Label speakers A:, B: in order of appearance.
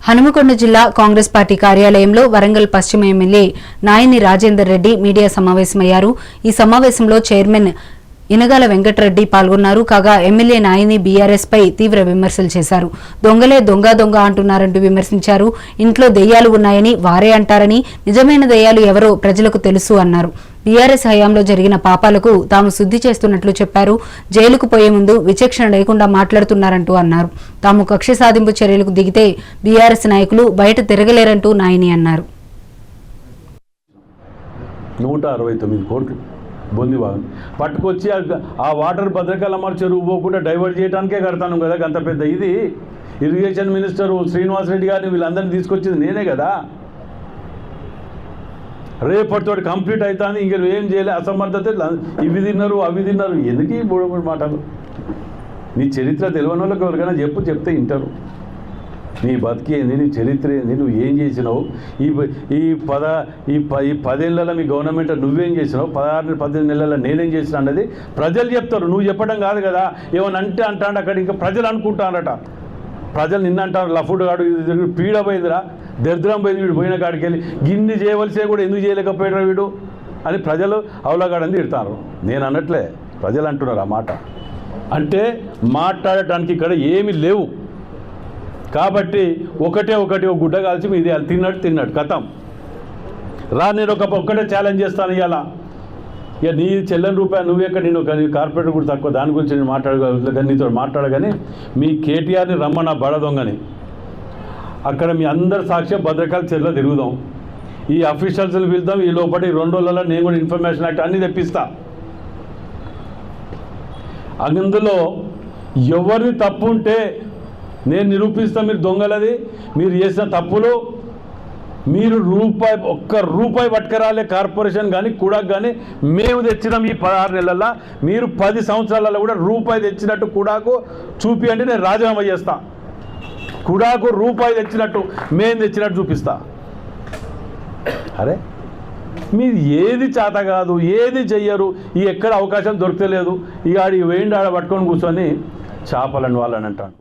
A: హనుమకొండ జిల్లా కాంగ్రెస్ పార్టీ కార్యాలయంలో వరంగల్ పశ్చిమ ఎమ్మెల్యే నాయని రాజేందర్ రెడ్డి మీడియా సమావేశమయ్యారు. ఈ సమావేశంలో చైర్మన్ ఇనగాల వెంకటరెడ్డి పాల్గొన్నారు. కాగా ఎమ్మెల్యే నాయని బీఆర్ఎస్ పై తీవ్ర విమర్శలు చేశారు. దొంగలే దొంగ దొంగ అంటున్నారంటూ విమర్శించారు. ఇంట్లో దెయ్యాలు ఉన్నాయని వారే అంటారని, నిజమైన దెయ్యాలు ఎవరో ప్రజలకు తెలుసు అన్నారు. బీఆర్ఎస్ హయాంలో జరిగిన పాపాలకు తాము శుద్ధి చేస్తున్నట్లు చెప్పారు. జైలుకు పోయే ముందు విచక్షణ లేకుండా మాట్లాడుతున్నారంటూ అన్నారు. తాము కక్ష సాధింపు చర్యలకు దిగితే బీఆర్ఎస్ నాయకులు బయట తిరగలేరంటూ నాయని అన్నారు.
B: 169 కోట్లు బొందివాగం పట్టుకొచ్చి ఆ వాటర్ భద్రకాలమ్మ చెరువు పోకుండా డైవర్ట్ చేయడానికే కడతాను కదా. అంత పెద్ద ఇది ఇరిగేషన్ మినిస్టర్ శ్రీనివాస్ రెడ్డి గారిని వీళ్ళందరినీ తీసుకొచ్చింది నేనే కదా. రేపటితో కంప్లీట్ అవుతుంది. ఇంక ఏం చేయలే, అసమర్థత, ఇవి తిన్నారు అవి తిన్నారు. ఎందుకు ఈ మూడు మాటలు? నీ చరిత్ర తెలియని వాళ్ళకి ఎవరికైనా చెప్తే వింటారు. నీ బతికేంది, నీ చరిత్ర ఏంది, నువ్వు ఏం చేసినావు, ఈ 10 ఏళ్ళలో మీ గవర్నమెంట్ నువ్వేం చేసినావు, 16-18 నెలల్లో నేనేం చేసినా అన్నది ప్రజలు చెప్తారు. నువ్వు చెప్పడం కాదు కదా. ఏమని అంటాడు అక్కడ, ఇంకా ప్రజలు అనుకుంటారట. ప్రజలు నిన్న అంటారు లఫుడ్ గాడు పీడ పోయిందిరా, దరిద్రం పోయింది, వీడు పోయిన కాడికి వెళ్ళి గిన్ని చేయవలసే కూడా ఎందుకు చేయలేకపోయాడు వీడు అని ప్రజలు అవలగాడని తిడతారు. నేను అన్నట్లే ప్రజలు అంటున్నారు ఆ మాట. అంటే మాట్లాడటానికి ఇక్కడ ఏమీ లేవు. కాబట్టి ఒకటి ఒక గుడ్డ కాల్చి ఇది తిన్నాడు కథం రా. నేను ఒక్కటే ఛాలెంజ్ చేస్తాను ఇవాళ. ఇక నీ చెల్లని రూపాయలు నువ్వెక్కడ, నేను కార్పొరేటర్ కూడా తక్కువ, దాని గురించి నేను మాట్లాడగలను, నీతో మాట్లాడగానే మీ కేటీఆర్ని రమ్మన్న బడదొంగని అక్కడ మీ అందరి సాక్ష్యం భద్రకాల చెర్లో తిరుగుదాం. ఈ అఫీషియల్స్ని పిలుద్దాం. ఈ లోపల 2 రోజులలో నేను కూడా ఇన్ఫర్మేషన్ యాక్ట్ అన్నీ తెప్పిస్తా. అందులో ఎవరిని తప్పు ఉంటే నేను నిరూపిస్తా. మీరు దొంగలది, మీరు చేసిన తప్పులు, మీరు ఒక్క రూపాయి పట్టుకరాలే కార్పొరేషన్ కానీ కూడాకు కానీ. మేము తెచ్చినాం ఈ 16 నెలల్లో. మీరు 10 సంవత్సరాలలో కూడా రూపాయి తెచ్చినట్టు కూడాకు చూపి అంటే నేను రాజీనామా చేస్తా. కూడాకు రూపాయి తెచ్చినట్టు మేము తెచ్చినట్టు చూపిస్తా. అరే మీరు ఏది చేత కాదు, ఏది చెయ్యరు, ఈ ఎక్కడ అవకాశం దొరకలేదు. ఇక ఆడి వేయండి ఆడ పట్టుకొని కూర్చొని చేపలని వాళ్ళని అంటాడు.